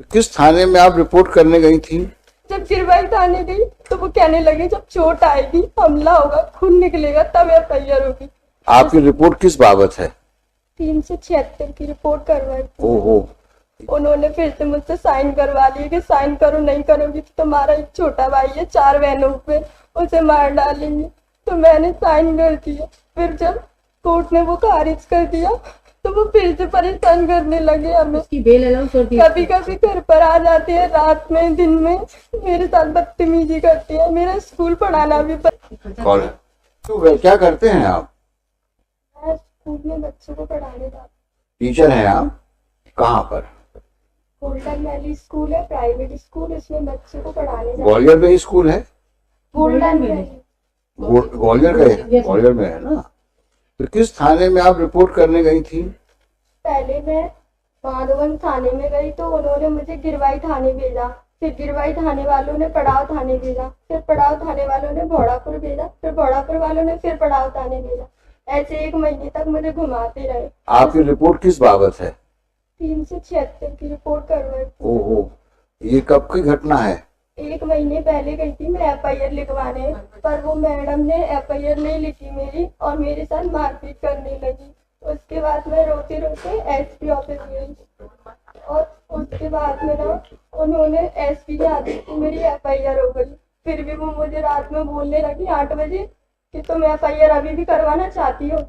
किस थाने में आप रिपोर्ट करने गई थी? जब गिरवाई थाने गई तो वो कहने लगे जब चोट आएगी, हमला होगा, खून निकलेगा तब एफआईआर होगी। आपकी रिपोर्ट किस बाबत है? 376 की रिपोर्ट करवाई। ओहो। उन्होंने फिर से मुझसे साइन करवा लिए कि साइन करो, नहीं करोगी तो तुम्हारा एक छोटा भाई है 4 बहनों पे, उसे मार डालेंगे। तो मैंने साइन कर दिया। फिर जब कोर्ट ने वो खारिज कर दिया तो वो फिर से परेशान करने लगे हमें। कभी कभी घर पर आ जाते हैं रात में, दिन में मेरे साथ बदतमीजी करते हैं। मेरा स्कूल पढ़ाना भी कौन है? तो क्या करते हैं आप? मैं स्कूल में बच्चों को पढ़ाने जाती। टीचर हैं आप? कहाँ पर? गोल्डन वैली स्कूल है, प्राइवेट स्कूल, इसमें बच्चों को पढ़ाने जाती। ग्वालियर में ही स्कूल है? गोल्डन वैली ग्वालियर का है, ग्वालियर में है ना। तो किस थाने में आप रिपोर्ट करने गई थी? पहले मैं माधवन थाने में गई तो उन्होंने मुझे गिरवाई थाने भेजा। फिर गिरवाई थाने वालों ने पड़ाव थाने भेजा। फिर पड़ाव थाने वालों ने भोड़ापुर भेजा। फिर भोड़ापुर वालों ने फिर पड़ाव थाने भेजा। ऐसे 1 महीने तक मुझे घुमाते रहे। आपकी रिपोर्ट किस बाबत है? 376 की रिपोर्ट करवाई। ओहो, ये कब की घटना है? 1 महीने पहले गई थी मैं एफआईआर लिखवाने, पर वो मैडम ने एफआईआर नहीं लिखी मेरी और मेरे साथ मारपीट करने लगी। उसके बाद मैं रोते रोते एसपी ऑफिस गई और उसके बाद में ना उन्होंने एसपी के आदेश से मेरी एफआईआर हो गई। फिर भी वो मुझे रात में बोलने लगी 8 बजे कि तुम एफआईआर अभी भी करवाना चाहती हो,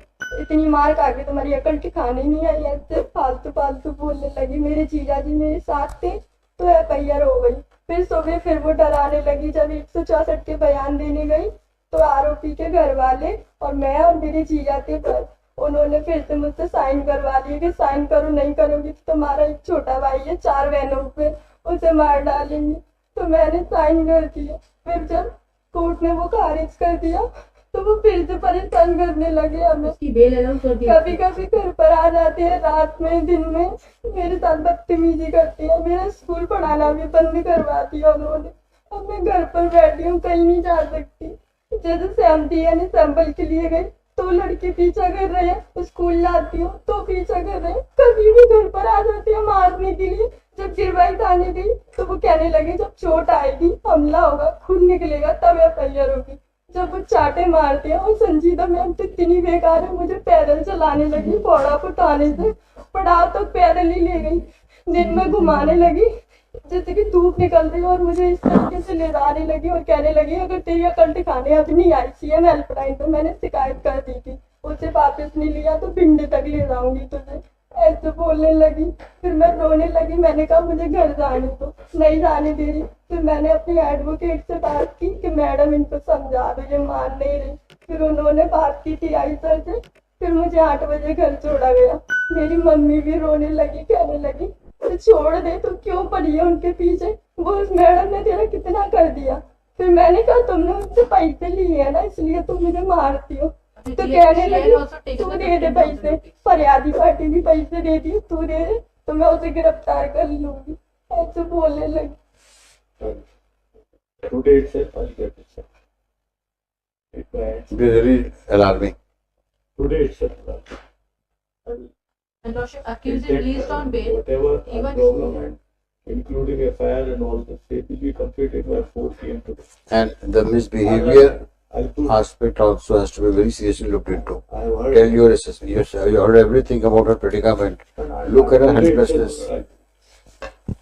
इतनी मार खा के तुम्हारी अकल ठिकाने नहीं आई। ऐसे फालतू फालतू बोलने लगी। मेरे जीजा जी मेरे साथ थे तो एफआईआर हो गई। फिर सुबह फिर वो डराने लगी। जब 164 के बयान देने गई तो आरोपी के घर वाले और मैं और मेरे जीजा थे पर उन्होंने फिर से मुझसे साइन करवा लिए कि साइन करो, नहीं करोगी तो तुम्हारा एक छोटा भाई है 4 बहनों पे, उसे मार डालेंगे। तो मैंने साइन कर दिया। फिर जब कोर्ट ने वो खारिज कर दिया तो वो फिर से परेशान करने लगे हमें। कभी कभी घर पर आ जाते हैं रात में, दिन में मेरे साथ बदतमीजी करते हैं। मेरा स्कूल पढ़ाना भी बंद करवा दिया उन्होंने। अब मैं घर पर बैठी हूँ, कहीं नहीं जा सकती। जैसे सहमति यानी सैंपल के लिए गई तो लड़के पीछा कर रहे हैं, स्कूल जाती हूँ तो पीछा कर रहे हैं। कभी भी घर पर आ जाते हैं मारने के लिए। जब गिरवाई थाने गई तो वो कहने लगे जब चोट आएगी, हमला होगा, खून निकलेगा तब एफआईआर होगी। जब वो चाटे मारते हैं और संजीदा मैम तो इतनी बेकार है, मुझे पैदल चलाने लगी। भोड़ापुर थाने से पड़ाव तक पैदल ही ले गई। दिन में घुमाने लगी जैसे कि धूप निकल रही और मुझे इस तरीके से ले जाने लगी और कहने लगी अगर तेरी अकल ठिकाने अभी नहीं आई, सीएम हेल्पलाइन पे मैंने शिकायत कर दी थी, उसे वापस नहीं लिया तो भिंडी तक ले जाऊंगी तुझे, ऐसे बोलने लगी। फिर मैं रोने लगी। मैंने कहा मुझे घर जाने दो, नहीं जाने दे रही। फिर मैंने अपनी एडवोकेट से बात की कि मैडम इनको समझा दो, ये मान नहीं रही। फिर उन्होंने बात की थी आई सर से। फिर मुझे 8 बजे घर छोड़ा गया। मेरी मम्मी भी रोने लगी, कहने लगी तो छोड़ दे, तो क्यों पड़ी है उनके पीछे, वो उस मैडम ने तेरा कितना कर दिया। फिर मैंने कहा तुमने उनसे पैसे लिए है ना, इसलिए तुम मुझे मारती हो। तो कहने लगी तू दे दे पैसे, फरियादी पार्टी भी पैसे दे दी, तू दे दे तो मैं उसे गिरफ्तार कर लूंगी, ऐसे बोलने लगी। Very alarming. Today itself. And Lordship, accused is released on bail. Whatever Even problem, including FIR and all the state, will be completed by 4 p.m. today. And the misbehavior I'll put, aspect also has to be very seriously looked into. I have heard. Tell your assessment. You heard everything about her predicament. Look at her helplessness.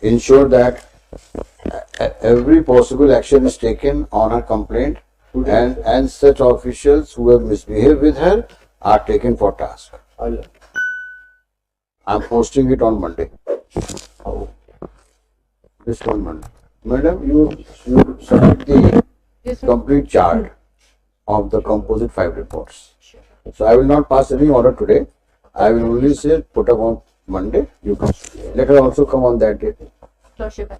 Ensure that every possible action is taken on her complaint, and such officials who have misbehaved with her are taken for task. I'm posting it on Monday. This one Monday. Madam, you submit the complete chart of the composite 5 reports. So I will not pass any order today. I will only say put up on Monday. You come. Let her also come on that day. Lordship.